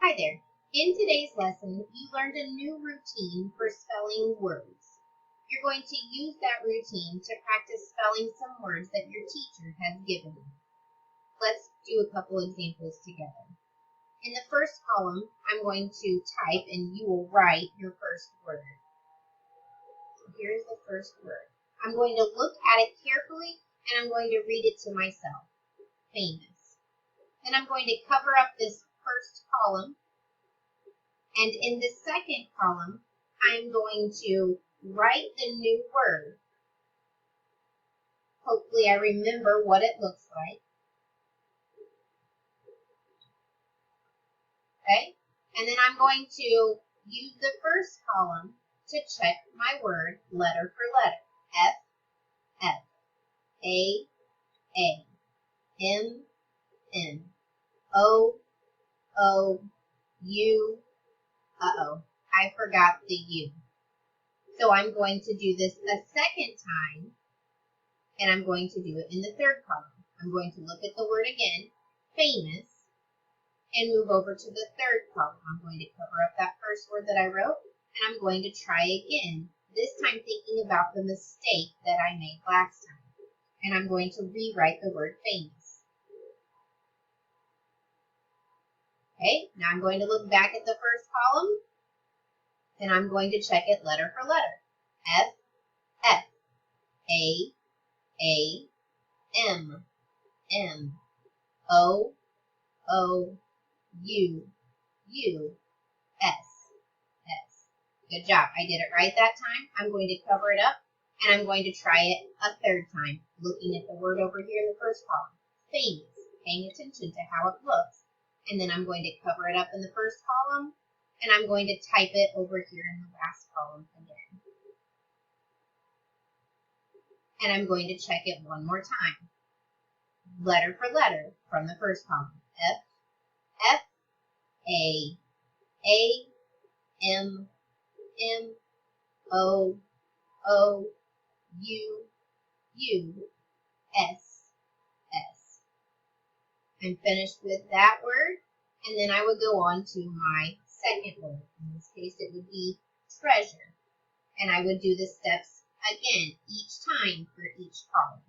Hi there. In today's lesson, you learned a new routine for spelling words. You're going to use that routine to practice spelling some words that your teacher has given you. Let's do a couple examples together. In the first column, I'm going to type and you will write your first word. So here's the first word. I'm going to look at it carefully and I'm going to read it to myself. Famous. Then I'm going to cover up this first column. And in the second column, I'm going to write the new word. Hopefully I remember what it looks like. Okay? And then I'm going to use the first column to check my word letter for letter. F, F, A, M, M, O, U, uh-oh, I forgot the U. So I'm going to do this a second time, and I'm going to do it in the third column. I'm going to look at the word again, famous, and move over to the third column. I'm going to cover up that first word that I wrote, and I'm going to try again, this time thinking about the mistake that I made last time. And I'm going to rewrite the word famous. Okay, now I'm going to look back at the first column, and I'm going to check it letter for letter. F, F, A, M, M, O, U, S, S. Good job. I did it right that time. I'm going to cover it up, and I'm going to try it a third time, looking at the word over here in the first column. Famous, paying attention to how it looks. And then I'm going to cover it up in the first column, and I'm going to type it over here in the last column again. And I'm going to check it one more time. Letter for letter from the first column. F, A, M, O, U, S. I'm finished with that word, and then I would go on to my second word. In this case, it would be treasure. And I would do the steps again each time for each column.